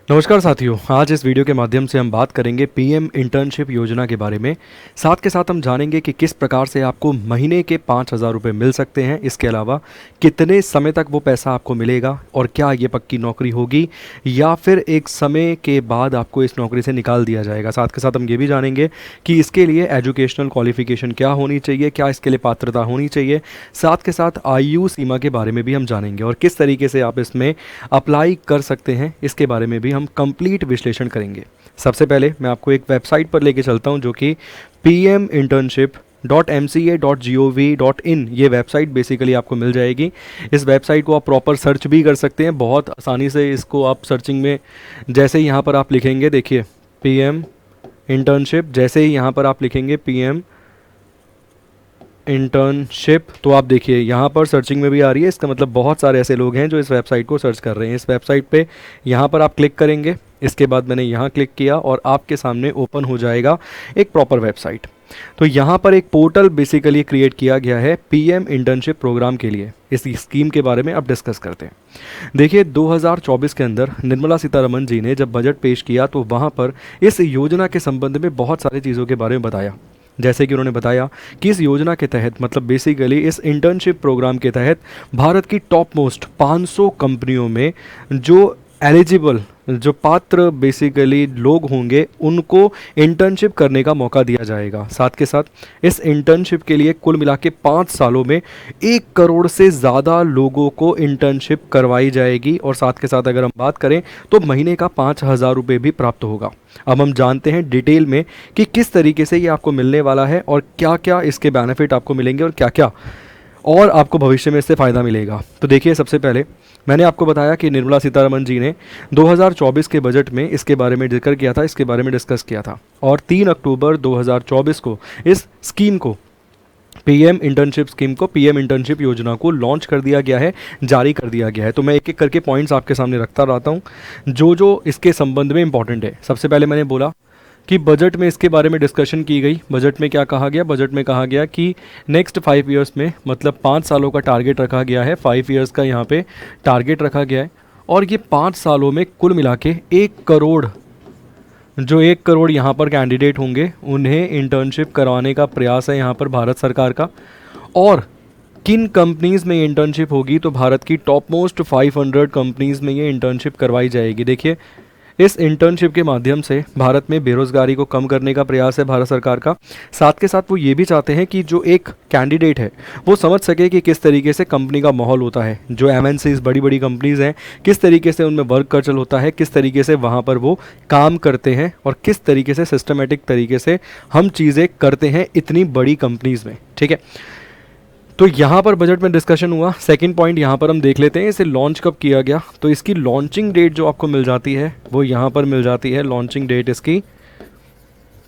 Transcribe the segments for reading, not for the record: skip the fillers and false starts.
नमस्कार साथियों, आज इस वीडियो के माध्यम से हम बात करेंगे पीएम इंटर्नशिप योजना के बारे में। साथ के साथ हम जानेंगे कि किस प्रकार से आपको महीने के 5,000 रुपये मिल सकते हैं। इसके अलावा कितने समय तक वो पैसा आपको मिलेगा और क्या ये पक्की नौकरी होगी या फिर एक समय के बाद आपको इस नौकरी से निकाल दिया जाएगा। साथ के साथ हम ये भी जानेंगे कि इसके लिए एजुकेशनल क्वालिफिकेशन क्या होनी चाहिए, क्या इसके लिए पात्रता होनी चाहिए। साथ के साथ आयु सीमा के बारे में भी हम जानेंगे और किस तरीके से आप इसमें अप्लाई कर सकते हैं, इसके बारे में भी हम कंप्लीट विश्लेषण करेंगे। सबसे पहले मैं आपको एक वेबसाइट पर लेके चलता हूं जो कि pminternship.mca.gov.in ये वेबसाइट बेसिकली आपको मिल जाएगी। इस वेबसाइट को आप प्रॉपर सर्च भी कर सकते हैं, बहुत आसानी से इसको आप सर्चिंग में जैसे ही यहाँ पर आप लिखेंगे, देखिए पीएम इंटर्नशिप, जैसे ही यहाँ पर आप लिखेंगे पीएम इंटर्नशिप तो आप देखिए यहाँ पर सर्चिंग में भी आ रही है। इसका मतलब बहुत सारे ऐसे लोग हैं जो इस वेबसाइट को सर्च कर रहे हैं। इस वेबसाइट पे यहाँ पर आप क्लिक करेंगे, इसके बाद मैंने यहाँ क्लिक किया और आपके सामने ओपन हो जाएगा एक प्रॉपर वेबसाइट। तो यहाँ पर एक पोर्टल बेसिकली क्रिएट किया गया है पीएम इंटर्नशिप प्रोग्राम के लिए। इस स्कीम के बारे में अब डिस्कस करते हैं। देखिए 2024 के अंदर निर्मला सीतारमण जी ने जब बजट पेश किया तो वहाँ पर इस योजना के संबंध में बहुत सारी चीज़ों के बारे में बताया। जैसे कि उन्होंने बताया कि इस योजना के तहत मतलब बेसिकली इस इंटर्नशिप प्रोग्राम के तहत भारत की टॉप मोस्ट 500 कंपनियों में जो एलिजिबल जो पात्र बेसिकली लोग होंगे उनको इंटर्नशिप करने का मौका दिया जाएगा। साथ के साथ इस इंटर्नशिप के लिए कुल मिला के 5 सालों में 1 करोड़ से ज़्यादा लोगों को इंटर्नशिप करवाई जाएगी और साथ के साथ अगर हम बात करें तो महीने का 5,000 रुपये भी प्राप्त होगा। अब हम जानते हैं डिटेल में कि किस तरीके से ये आपको मिलने वाला है और क्या क्या इसके बेनिफिट आपको मिलेंगे और क्या क्या और आपको भविष्य में इससे फ़ायदा मिलेगा। तो देखिए, सबसे पहले मैंने आपको बताया कि निर्मला सीतारमण जी ने 2024 के बजट में इसके बारे में जिक्र किया था, इसके बारे में डिस्कस किया था और 3 अक्टूबर 2024 को इस स्कीम को पीएम इंटर्नशिप स्कीम को पीएम इंटर्नशिप योजना को लॉन्च कर दिया गया है, जारी कर दिया गया है। तो मैं एक एक करके पॉइंट्स आपके सामने रखता रहता हूँ जो जो इसके संबंध में इंपॉर्टेंट है। सबसे पहले मैंने बोला कि बजट में इसके बारे में डिस्कशन की गई। बजट में क्या कहा गया? बजट में कहा गया कि नेक्स्ट 5 ईयर्स में मतलब 5 सालों का टारगेट रखा गया है। 5 ईयर्स का यहाँ पे टारगेट रखा गया है और ये 5 सालों में कुल मिला के 1 करोड़ जो 1 करोड़ यहाँ पर कैंडिडेट होंगे उन्हें इंटर्नशिप करवाने का प्रयास है यहाँ पर भारत सरकार का। और किन कंपनीज़ में ये इंटर्नशिप होगी? तो भारत की टॉप मोस्ट 500 कंपनीज़ में ये इंटर्नशिप करवाई जाएगी। देखिए, इस इंटर्नशिप के माध्यम से भारत में बेरोज़गारी को कम करने का प्रयास है भारत सरकार का। साथ के साथ वो ये भी चाहते हैं कि जो एक कैंडिडेट है वो समझ सके कि किस तरीके से कंपनी का माहौल होता है, जो एमएनसीज बड़ी बड़ी कंपनीज़ हैं किस तरीके से उनमें वर्क कल्चर होता है, किस तरीके से वहाँ पर वो काम करते हैं और किस तरीके से सिस्टमेटिक तरीके से हम चीज़ें करते हैं इतनी बड़ी कंपनीज़ में। ठीक है, तो यहाँ पर बजट में डिस्कशन हुआ। सेकंड पॉइंट यहाँ पर हम देख लेते हैं, इसे लॉन्च कब किया गया। तो इसकी लॉन्चिंग डेट जो आपको मिल जाती है वो यहाँ पर मिल जाती है। लॉन्चिंग डेट, इसकी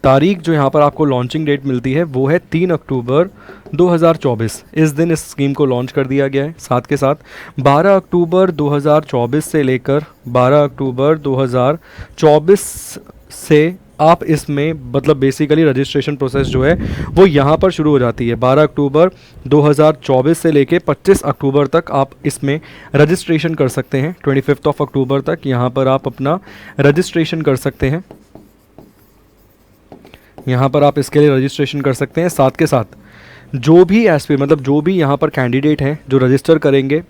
तारीख जो यहाँ पर आपको लॉन्चिंग डेट मिलती है वो है 3 अक्टूबर 2024। इस दिन इस स्कीम को लॉन्च कर दिया गया है। साथ के साथ 12 अक्टूबर 2024 से लेकर 12 अक्टूबर 2024 से आप इसमें मतलब बेसिकली रजिस्ट्रेशन प्रोसेस जो है वो यहाँ पर शुरू हो जाती है। 12 अक्टूबर 2024 से लेके 25 अक्टूबर तक आप इसमें रजिस्ट्रेशन कर सकते हैं। 25 अक्टूबर तक यहाँ पर आप अपना रजिस्ट्रेशन कर सकते हैं। यहाँ पर आप इसके लिए रजिस्ट्रेशन कर सकते हैं। साथ के साथ जो भी एसपी मतलब जो भी यहाँ पर कैंडिडेट हैं जो रजिस्टर करेंगे,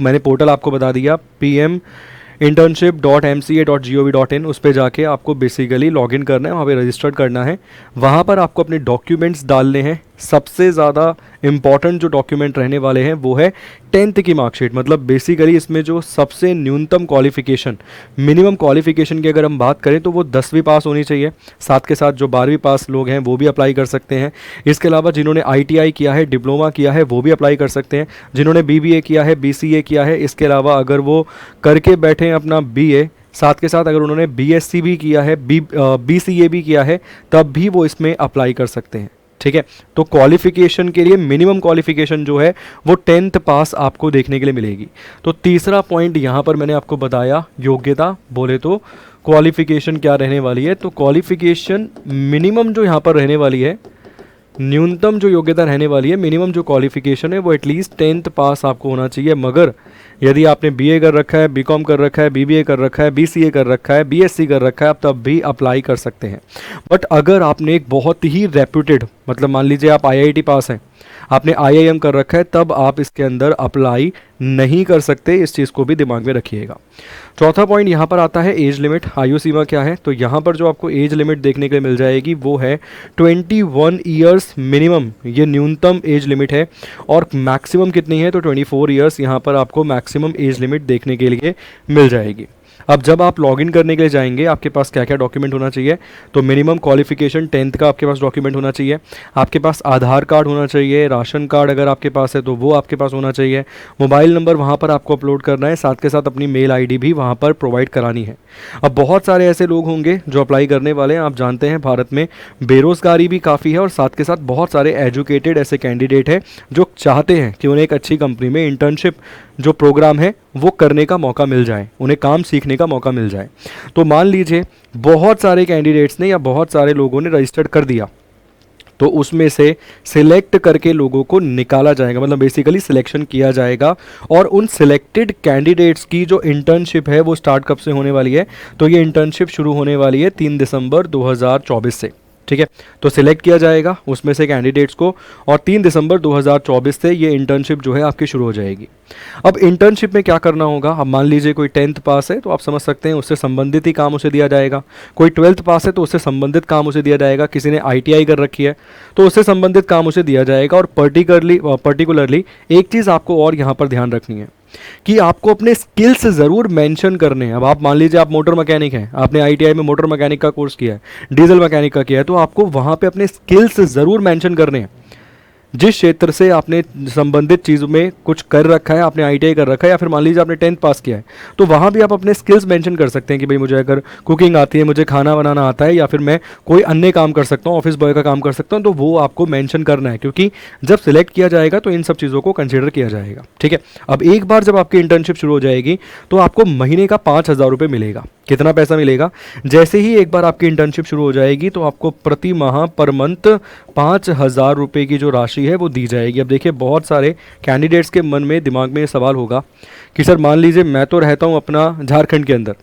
मैंने पोर्टल आपको बता दिया pminternship.mca.gov.in, उस पर जाके आपको बेसिकली लॉगिन करना है, वहाँ पे रजिस्टर्ड करना है। वहाँ पर आपको अपने डॉक्यूमेंट्स डालने हैं। सबसे ज़्यादा इम्पॉर्टेंट जो डॉक्यूमेंट रहने वाले हैं वो है 10th की मार्कशीट। मतलब बेसिकली इसमें जो सबसे न्यूनतम क्वालिफिकेशन, मिनिमम क्वालिफिकेशन की अगर हम बात करें तो वो 10वीं पास होनी चाहिए। साथ के साथ जो 12वीं पास लोग हैं वो भी अप्लाई कर सकते हैं। इसके अलावा जिन्होंने ITI किया है, डिप्लोमा किया है, वो भी अप्लाई कर सकते हैं। जिन्होंने BBA किया है, BCA किया है, इसके अलावा अगर वो करके बैठे हैं अपना BA, साथ के साथ अगर उन्होंने BSc भी किया है, BCA भी किया है, तब भी वो इसमें अप्लाई कर सकते हैं। ठीक है, तो क्वालिफिकेशन के लिए मिनिमम क्वालिफिकेशन जो है वो 10th पास आपको देखने के लिए मिलेगी। तो तीसरा पॉइंट यहाँ पर मैंने आपको बताया, योग्यता बोले तो क्वालिफिकेशन क्या रहने वाली है। तो क्वालिफिकेशन मिनिमम जो यहाँ पर रहने वाली है, न्यूनतम जो योग्यता रहने वाली है, मिनिमम जो क्वालिफिकेशन है वो एटलीस्ट 10th पास आपको होना चाहिए। मगर यदि आपने बीए कर रखा है, बीकॉम कर रखा है, बीबीए कर रखा है, बीसीए कर रखा है, बीएससी कर रखा है, आप तब भी अप्लाई कर सकते हैं। बट अगर आपने एक बहुत ही रेप्यूटेड, मतलब मान लीजिए आप आईआईटी पास हैं, आपने आईआईएम कर रखा है, तब आप इसके अंदर अप्लाई नहीं कर सकते। इस चीज़ को भी दिमाग में रखिएगा। चौथा पॉइंट यहाँ पर आता है एज लिमिट, आयु सीमा क्या है। तो यहाँ पर जो आपको एज लिमिट देखने के लिए मिल जाएगी वो है 21 ईयर्स मिनिमम, ये न्यूनतम एज लिमिट है। और मैक्सिमम कितनी है, तो 24 ईयर्स यहाँ पर आपको मैक्सिमम एज लिमिट देखने के लिए मिल जाएगी। अब जब आप लॉगिन करने के लिए जाएंगे, आपके पास क्या क्या डॉक्यूमेंट होना चाहिए, तो मिनिमम क्वालिफिकेशन 10th का आपके पास डॉक्यूमेंट होना चाहिए, आपके पास आधार कार्ड होना चाहिए, राशन कार्ड अगर आपके पास है तो वो आपके पास होना चाहिए, मोबाइल नंबर वहाँ पर आपको अपलोड करना है, साथ के साथ अपनी मेल आईडी भी वहाँ पर प्रोवाइड करानी है। अब बहुत सारे ऐसे लोग होंगे जो अप्लाई करने वाले हैं। आप जानते हैं भारत में बेरोज़गारी भी काफ़ी है और साथ के साथ बहुत सारे एजुकेटेड ऐसे कैंडिडेट हैं जो चाहते हैं कि उन्हें एक अच्छी कंपनी में इंटर्नशिप जो प्रोग्राम है वो करने का मौका मिल जाए, उन्हें काम सीखने का मौका मिल जाए। तो मान लीजिए बहुत सारे कैंडिडेट्स ने या बहुत सारे लोगों ने रजिस्टर्ड कर दिया, तो उसमें से सिलेक्ट करके लोगों को निकाला जाएगा, मतलब बेसिकली सिलेक्शन किया जाएगा। और उन सिलेक्टेड कैंडिडेट्स की जो इंटर्नशिप है वो स्टार्ट कब से होने वाली है, तो ये इंटर्नशिप शुरू होने वाली है 3 दिसंबर 2024 से। ठीक है, तो सिलेक्ट किया जाएगा उसमें से कैंडिडेट्स को और 3 दिसंबर 2024 से ये इंटर्नशिप जो है आपकी शुरू हो जाएगी। अब इंटर्नशिप में क्या करना होगा, अब मान लीजिए कोई 10th पास है तो आप समझ सकते हैं उससे संबंधित ही काम उसे दिया जाएगा, कोई 12th पास है तो उससे संबंधित काम उसे दिया जाएगा, किसी ने आईटीआई कर रखी है तो उससे संबंधित काम उसे दिया जाएगा। और पर्टिकुलरली एक चीज़ आपको और यहाँ पर ध्यान रखनी है कि आपको अपने स्किल्स ज़रूर मेंशन करने हैं। अब आप मान लीजिए आप मोटर मैकेनिक हैं, आपने आईटीआई में मोटर मैकेनिक का कोर्स किया है, डीजल मैकेनिक का किया है, तो आपको वहाँ पे अपने स्किल्स ज़रूर मेंशन करने हैं। जिस क्षेत्र से आपने संबंधित चीज़ों में कुछ कर रखा है, आपने आईटीआई कर रखा है या फिर मान लीजिए आपने 10th पास किया है, तो वहाँ भी आप अपने स्किल्स मेंशन कर सकते हैं कि भाई मुझे अगर कुकिंग आती है, मुझे खाना बनाना आता है या फिर मैं कोई अन्य काम कर सकता हूँ, ऑफिस बॉय का काम कर सकता हूँ, तो वो आपको मेंशन करना है क्योंकि जब सिलेक्ट किया जाएगा तो इन सब चीज़ों को कंसिडर किया जाएगा। ठीक है, अब एक बार जब आपकी इंटर्नशिप शुरू हो जाएगी तो आपको महीने का 5,000 रुपये मिलेगा। कितना पैसा मिलेगा, जैसे ही एक बार आपकी इंटर्नशिप शुरू हो जाएगी तो आपको प्रति माह पर मंथ 5,000 रुपये की जो राशि है वो दी जाएगी। अब देखिए बहुत सारे कैंडिडेट्स के मन में दिमाग में ये सवाल होगा कि सर मान लीजिए मैं तो रहता हूँ अपना झारखंड के अंदर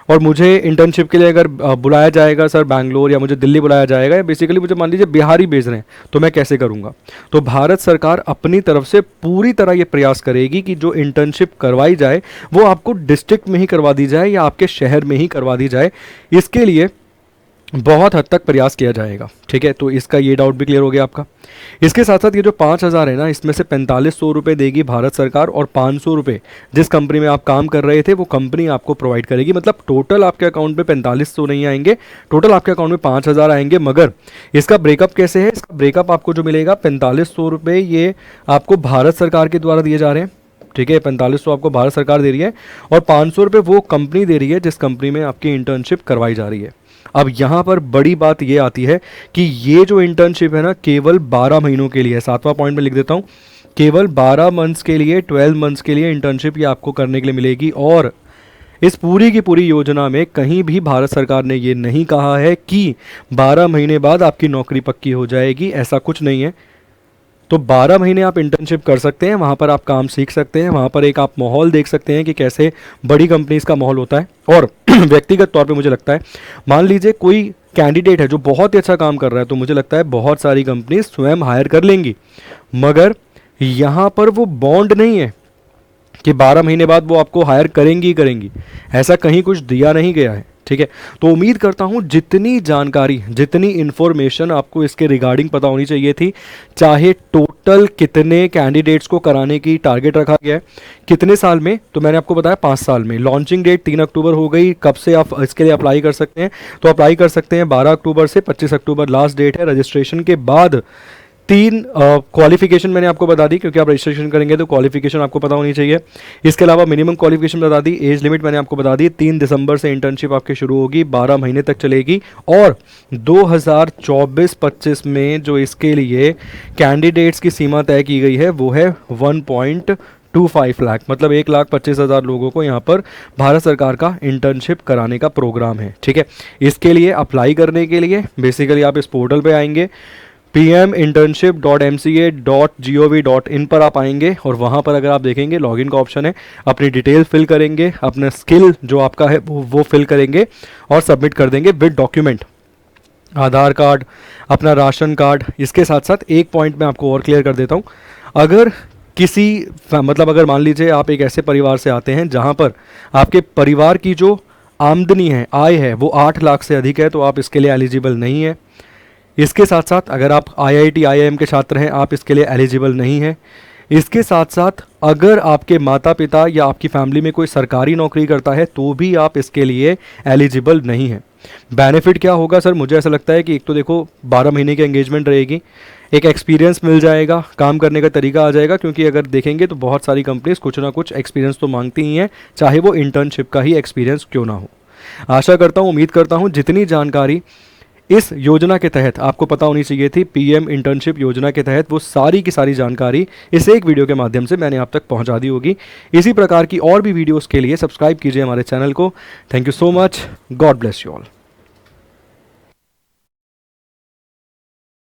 और मुझे इंटर्नशिप के लिए अगर बुलाया जाएगा सर बैंगलोर या मुझे दिल्ली बुलाया जाएगा या बेसिकली मुझे मान लीजिए बिहारी भेज रहे हैं, तो मैं कैसे करूँगा। तो भारत सरकार अपनी तरफ से पूरी तरह ये प्रयास करेगी कि जो इंटर्नशिप करवाई जाए वो आपको डिस्ट्रिक्ट में ही करवा दी जाए या आपके शहर में ही करवा दी जाए। इसके लिए बहुत हद तक प्रयास किया जाएगा। ठीक है, तो इसका ये डाउट भी क्लियर हो गया आपका। इसके साथ साथ ये जो 5,000 है ना, इसमें से 4500 रुपये देगी भारत सरकार और 500 रुपये जिस कंपनी में आप काम कर रहे थे वो कंपनी आपको प्रोवाइड करेगी। मतलब टोटल आपके अकाउंट में 4500 नहीं आएंगे, टोटल आपके अकाउंट में 5,000 आएंगे। मगर इसका ब्रेकअप कैसे है, इसका ब्रेकअप आपको जो मिलेगा 4500 रुपये ये आपको भारत सरकार के द्वारा दिए जा रहे हैं। ठीक है, 4500 आपको भारत सरकार दे रही है और 500 रुपये वो कंपनी दे रही है जिस कंपनी में आपकी इंटर्नशिप करवाई जा रही है। अब यहाँ पर बड़ी बात ये आती है कि ये जो इंटर्नशिप है ना केवल 12 महीनों के लिए है। 7वां पॉइंट में लिख देता हूँ, केवल 12 मंथ्स के लिए, 12 मंथ्स के लिए इंटर्नशिप ये आपको करने के लिए मिलेगी। और इस पूरी की पूरी योजना में कहीं भी भारत सरकार ने ये नहीं कहा है कि 12 महीने बाद आपकी नौकरी पक्की हो जाएगी, ऐसा कुछ नहीं है। तो 12 महीने आप इंटर्नशिप कर सकते हैं, वहाँ पर आप काम सीख सकते हैं, वहाँ पर एक आप माहौल देख सकते हैं कि कैसे बड़ी कंपनीज़ का माहौल होता है। और व्यक्तिगत तौर पे मुझे लगता है, मान लीजिए कोई कैंडिडेट है जो बहुत ही अच्छा काम कर रहा है, तो मुझे लगता है बहुत सारी कंपनी स्वयं हायर कर लेंगी। मगर यहाँ पर वो बॉन्ड नहीं है कि 12 महीने बाद वो आपको हायर करेंगी ही करेंगी, ऐसा कहीं कुछ दिया नहीं गया है। ठीक है, तो उम्मीद करता हूँ जितनी जानकारी, जितनी इन्फॉर्मेशन आपको इसके रिगार्डिंग पता होनी चाहिए थी, चाहे टोटल कितने कैंडिडेट्स को कराने की टारगेट रखा गया है, कितने साल में, तो मैंने आपको बताया 5 साल में। लॉन्चिंग डेट 3 अक्टूबर हो गई। कब से आप इसके लिए अप्लाई कर सकते हैं, तो अप्लाई कर सकते हैं 12 अक्टूबर से 25 अक्टूबर लास्ट डेट है। रजिस्ट्रेशन के बाद 3 क्वालिफिकेशन मैंने आपको बता दी, क्योंकि आप रजिस्ट्रेशन करेंगे तो क्वालिफिकेशन आपको पता होनी चाहिए। इसके अलावा मिनिमम क्वालिफिकेशन बता दी, एज लिमिट मैंने आपको बता दी। 3 दिसंबर से इंटर्नशिप आपकी शुरू होगी, 12 महीने तक चलेगी। और 2024-25 में जो इसके लिए कैंडिडेट्स की सीमा तय की गई है वो है 1.25 लाख, मतलब 1,25,000 लोगों को यहाँ पर भारत सरकार का इंटर्नशिप कराने का प्रोग्राम है। ठीक है, इसके लिए अप्लाई करने के लिए बेसिकली आप इस पोर्टल पे आएंगे, pminternship.mca.gov.in पर आप आएंगे और वहाँ पर अगर आप देखेंगे लॉगिन का ऑप्शन है, अपनी डिटेल फिल करेंगे, अपना स्किल जो आपका है वो फिल करेंगे और सबमिट कर देंगे विद डॉक्यूमेंट, आधार कार्ड, अपना राशन कार्ड। इसके साथ साथ एक पॉइंट मैं आपको और क्लियर कर देता हूँ, अगर किसी मतलब अगर मान लीजिए आप एक ऐसे परिवार से आते हैं जहाँ पर आपके परिवार की जो आमदनी है, आय है, वो 8 लाख से अधिक है, तो आप इसके लिए एलिजिबल नहीं है। इसके साथ साथ अगर आप IIT IIM के छात्र हैं, आप इसके लिए एलिजिबल नहीं है। इसके साथ साथ अगर आपके माता पिता या आपकी फैमिली में कोई सरकारी नौकरी करता है तो भी आप इसके लिए एलिजिबल नहीं है। बेनिफिट क्या होगा सर? मुझे ऐसा लगता है कि एक तो देखो 12 महीने की एंगेजमेंट रहेगी, एक एक्सपीरियंस मिल जाएगा, काम करने का तरीका आ जाएगा, क्योंकि अगर देखेंगे तो बहुत सारी कंपनीज कुछ ना कुछ एक्सपीरियंस तो मांगती ही हैं, चाहे वो इंटर्नशिप का ही एक्सपीरियंस क्यों ना हो। आशा करता हूँ, उम्मीद करता हूँ जितनी जानकारी इस योजना के तहत आपको पता होनी चाहिए थी, PM इंटर्नशिप योजना के तहत, वो सारी की सारी जानकारी इस एक वीडियो के माध्यम से मैंने आप तक पहुंचा दी होगी। इसी प्रकार की और भी वीडियोस के लिए सब्सक्राइब कीजिए हमारे चैनल को। Thank you so much, God bless you all.